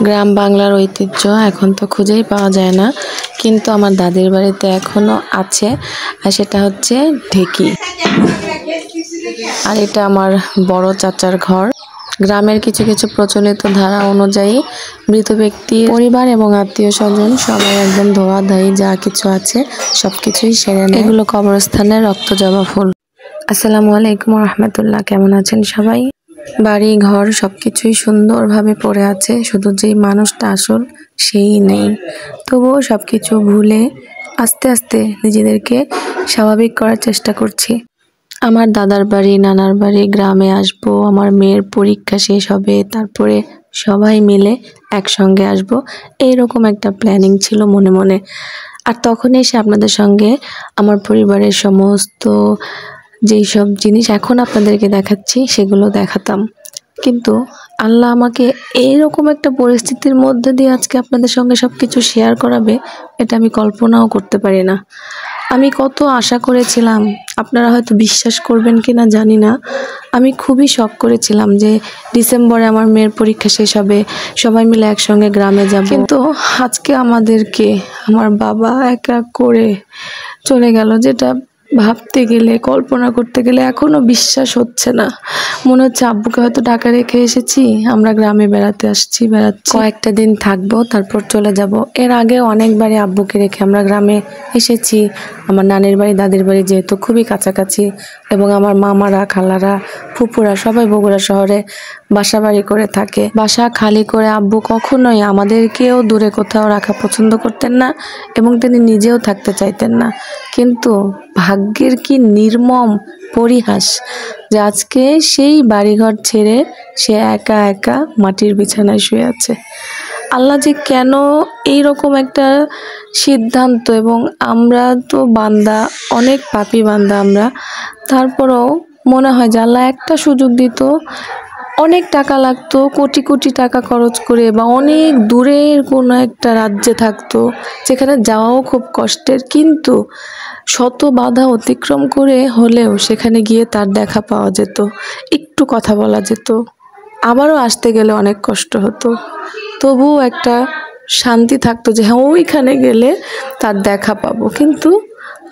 গ্রাম বাংলার ঐতিহ্য এখন তো খুঁজেই পাওয়া যায় না, কিন্তু আমার দাদির বাড়িতে এখনো আছে। আর সেটা হচ্ছে ঢেকি। আর এটা আমার বড় চাচার ঘর। গ্রামের কিছু কিছু প্রচলিত ধারা অনুযায়ী মৃত ব্যক্তির পরিবার এবং আত্মীয় স্বজন সবাই একদম ধোয়াধায়ী যা কিছু আছে সবকিছুই সেরে নেয়। এগুলো কবরস্থানের রক্ত জবা ফুল। আসসালামু আলাইকুম রহমতুল্লাহ, কেমন আছেন সবাই? বাড়ি ঘর সবকিছুই সুন্দরভাবে পড়ে আছে, শুধু যেই মানুষটা আসল সেই নেই। তবুও সবকিছু ভুলে আস্তে আস্তে নিজেদেরকে স্বাভাবিক করার চেষ্টা করছি। আমার দাদার বাড়ি নানার বাড়ি গ্রামে আসবো, আমার মেয়ের পরীক্ষা শেষ হবে, তারপরে সবাই মিলে একসঙ্গে আসবো, এইরকম একটা প্ল্যানিং ছিল মনে মনে। আর তখন এসে আপনাদের সঙ্গে আমার পরিবারের সমস্ত যেই সব জিনিস এখন আপনাদেরকে দেখাচ্ছি সেগুলো দেখাতাম, কিন্তু আল্লাহ আমাকে এইরকম একটা পরিস্থিতির মধ্যে দিয়ে আজকে আপনাদের সঙ্গে সব কিছু শেয়ার করাবে, এটা আমি কল্পনাও করতে পারি না। আমি কত আশা করেছিলাম, আপনারা হয়তো বিশ্বাস করবেন কি না জানি না, আমি খুবই শখ করেছিলাম যে ডিসেম্বরে আমার মেয়ের পরীক্ষা শেষ হবে, সবাই মিলে একসঙ্গে গ্রামে যাব। কিন্তু আজকে আমাদেরকে আমার বাবা একা করে চলে গেল, যেটা ভাবতে গেলে কল্পনা করতে গেলে এখনো বিশ্বাস হচ্ছে না। মনে হচ্ছে আব্বুকে হয়তো ঢাকা রেখে এসেছি, আমরা গ্রামে বেড়াচ্ছি। কয়েকটা দিন থাকবো, তারপর চলে যাব। এর আগে অনেকবারই আব্বুকে রেখে আমরা গ্রামে এসেছি। আমার নানির বাড়ি দাদির বাড়ি যেহেতু খুবই কাছাকাছি, এবং আমার মামারা খালারা ফুপুরা সবাই বগুড়া শহরে বাসা বাড়ি করে থাকে। বাসা খালি করে আব্বু কখনোই আমাদেরকেও দূরে কোথাও রাখা পছন্দ করতেন না, এবং তিনি নিজেও থাকতে চাইতেন না। কিন্তু ভাগ্যের কি নির্মম পরিহাস যে আজকে সেই বাড়িঘর ছেড়ে সে একা একা মাটির বিছানায় শুয়ে আছে। আল্লাহ যে কেন এইরকম একটা সিদ্ধান্ত, এবং আমরা তো বান্দা, অনেক পাপী বান্দা আমরা, তারপরেও মনে হয় যে আল্লাহ একটা সুযোগ দিত, অনেক টাকা লাগতো, কোটি কোটি টাকা খরচ করে, বা অনেক দূরের কোনো একটা রাজ্যে থাকতো যেখানে যাওয়াও খুব কষ্টের, কিন্তু শত বাধা অতিক্রম করে হলেও সেখানে গিয়ে তার দেখা পাওয়া যেত, একটু কথা বলা যেত। আবারও আসতে গেলে অনেক কষ্ট হতো, তবুও একটা শান্তি থাকতো যে হ্যাঁ ওইখানে গেলে তার দেখা পাবো। কিন্তু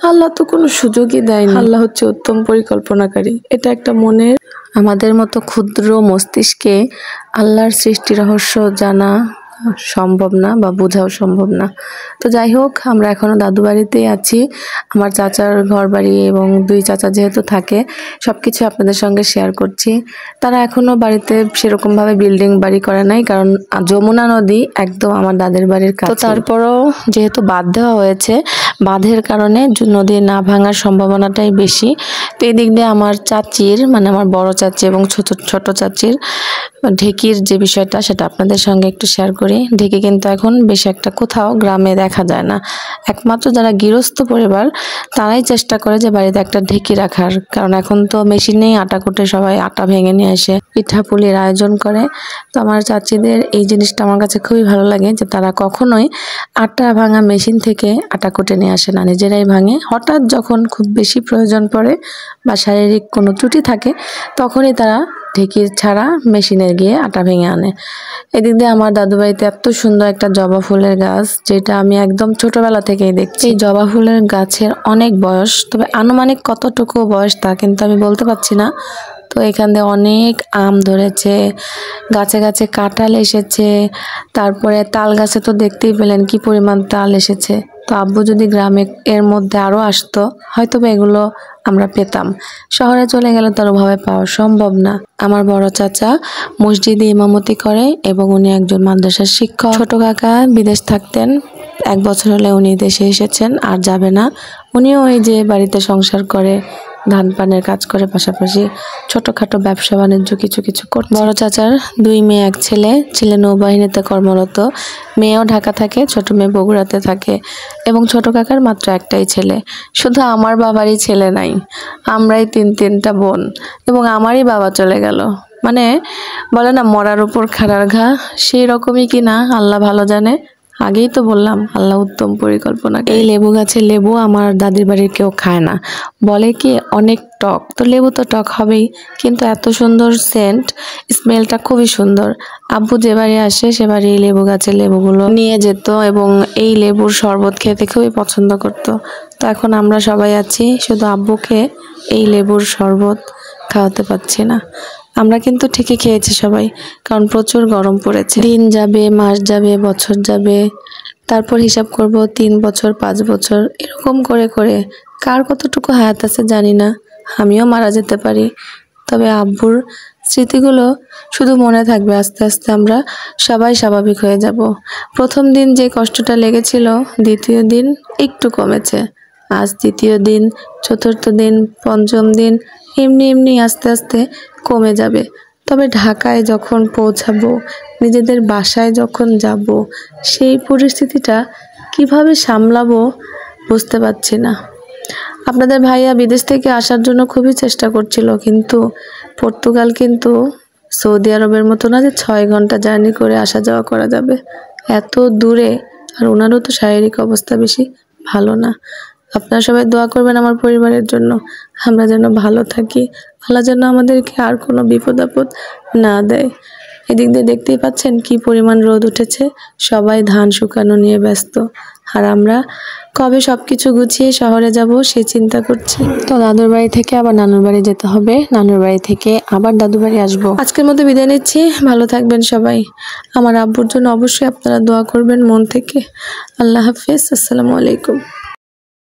আল্লাহ তো কোনো সুযোগই দেয়নি। আল্লাহ হচ্ছে উত্তম পরিকল্পনাকারী। এটা একটা মনের, আমাদের মতো ক্ষুদ্র মস্তিষ্কে আল্লাহর সৃষ্টি রহস্য জানা সম্ভব না বা বোঝাও সম্ভব না। তো যাই হোক, আমরা এখনও দাদু বাড়িতেই আছি। আমার চাচার ঘর বাড়ি এবং দুই চাচা যেহেতু থাকে, সব কিছু আপনাদের সঙ্গে শেয়ার করছি। তারা এখনও বাড়িতে সেরকমভাবে বিল্ডিং বাড়ি করে নাই, কারণ যমুনা নদী একদম আমার দাদের বাড়ির কাছে। তো তারপরেও যেহেতু বাঁধ দেওয়া হয়েছে, বাঁধের কারণে নদী না ভাঙার সম্ভাবনাটাই বেশি। তো এই দিক দিয়ে আমার চাচির, মানে আমার বড় চাচি এবং ছোট চাচির ঢেকির যে বিষয়টা, সেটা আপনাদের সঙ্গে একটু শেয়ার করি। ঢেকি কিন্তু এখন বেশি একটা কোথাও গ্রামে দেখা যায় না। একমাত্র যারা গৃহস্থ পরিবার তারাই চেষ্টা করে যে বাড়িতে একটা ঢেকি রাখার, কারণ এখন তো মেশিনেই আটা কুটে সবাই আটা ভেঙে নিয়ে এসে পিঠাপুলির আয়োজন করে। তো আমার চাচিদের এই জিনিসটা আমার কাছে খুবই ভালো লাগে যে তারা কখনোই আটা ভাঙা মেশিন থেকে আটা কুটে নিয়ে আসে না, নিজেরাই ভাঙে। হঠাৎ যখন খুব বেশি প্রয়োজন পড়ে বা শারীরিক কোনো ত্রুটি থাকে, তখনই তারা ঢেকির ছাড়া মেশিনে গিয়ে আটা ভেঙে আনে। এদিক দিয়ে আমার দাদু বাড়িতে এত সুন্দর একটা জবা ফুলের গাছ, যেটা আমি একদম ছোটবেলা থেকেই দেখছি। এই জবা ফুলের গাছের অনেক বয়স, তবে আনুমানিক কতটুকু বয়স তা কিন্তু আমি বলতে পারছি না। তো এখান দিয়ে অনেক আম ধরেছে, গাছে গাছে কাঁঠাল এসেছে, তারপরে তাল গাছে তো দেখতেই পেলেন কি পরিমাণ তাল এসেছে। তো আব্বু যদি গ্রামে এর মধ্যে আরও আসতো, হয়তো এগুলো আমরা পেতাম। শহরে চলে গেলে তার ওভাবে পাওয়া সম্ভব না। আমার বড় চাচা মসজিদে ইমামতি করে এবং উনি একজন মাদ্রাসার শিক্ষক। ছোট কাকা বিদেশ থাকতেন, 1 বছর হলে উনি দেশে এসেছেন, আর যাবে না। উনিও এই যে বাড়িতে সংসার করে, ধান পানের কাজ করে, পাশাপাশি ছোটখাটো ব্যবসা বাণিজ্য কিছু করছে। বড় চাচার 2 মেয়ে 1 ছেলে, ছেলে নৌবাহিনীতে কর্মরত, মেয়েও ঢাকা থাকে, ছোট মেয়ে বগুড়াতে থাকে, এবং ছোট কাকার মাত্র একটাই ছেলে। শুধু আমার বাবারই ছেলে নাই, আমরাই 3টা বোন, এবং আমারই বাবা চলে গেল। মানে বলে না মরার উপর খাড়ার ঘা, সেই রকমই কিনা, আল্লাহ ভালো জানে। আগেই তো বললাম আল্লাহ উত্তম পরিকল্পনা। এই লেবু গাছের লেবু আমার দাদির বাড়ির কেউ খায় না, বলে কি অনেক টক। তো লেবু তো টক হবেই, কিন্তু এত সুন্দর সেন্ট, স্মেলটা খুবই সুন্দর। আব্বু যে বাড়ি আসে সে বাড়ি এই লেবু গাছের লেবুগুলো নিয়ে যেত এবং এই লেবুর শরবত খেতে খুবই পছন্দ করত। তো এখন আমরা সবাই আছি, শুধু আব্বুকে এই লেবুর শরবত খাওয়াতে পারছি না। আমরা কিন্তু ঠিকই খেয়েছি সবাই, কারণ প্রচুর গরম পড়েছে। দিন যাবে, মাস যাবে, বছর যাবে, তারপর হিসাব করব 3 বছর 5 বছর, এরকম করে করে কার কতটুকু হায়াত আছে জানি না, আমিও মারা যেতে পারি। তবে আব্বুর স্মৃতিগুলো শুধু মনে থাকবে। আস্তে আস্তে আমরা সবাই স্বাভাবিক হয়ে যাব। প্রথম দিন যে কষ্টটা লেগেছিল, দ্বিতীয় দিন একটু কমেছে। আজ তৃতীয় দিন, চতুর্থ দিন, পঞ্চম দিন, এমনি এমনি আস্তে আস্তে কমে যাবে। তবে ঢাকায় যখন পৌঁছাবো, নিজেদের বাসায় যখন যাব, সেই পরিস্থিতিটা কিভাবে সামলাবো বুঝতে পারছি না। আপনাদের ভাইয়া বিদেশ থেকে আসার জন্য খুবই চেষ্টা করছিল, কিন্তু পর্তুগাল কিন্তু সৌদি আরবের মতো না যে 6 ঘন্টা জার্নি করে আসা যাওয়া করা যাবে, এত দূরে। আর ওনারও তো শারীরিক অবস্থা বেশি ভালো না। আপনারা সবাই দোয়া করবেন আমার পরিবারের জন্য, আমরা যেন ভালো থাকি, আল্লাহ যেন আমাদেরকে আর কোনো বিপদ আপদ না দেয়। এদিক দিয়ে দেখতেই পাচ্ছেন কি পরিমাণ রোদ উঠেছে, সবাই ধান শুকানো নিয়ে ব্যস্ত, আর আমরা কবে সবকিছু গুছিয়ে শহরে যাব সে চিন্তা করছি। তো দাদুর বাড়ি থেকে আবার নানুর বাড়ি যেতে হবে, নানুর বাড়ি থেকে আবার দাদুর বাড়ি আসবো। আজকের মতো বিদায় নিচ্ছি, ভালো থাকবেন সবাই। আমার আব্বুর জন্য অবশ্যই আপনারা দোয়া করবেন মন থেকে। আল্লাহ হাফেজ, আসসালামু আলাইকুম।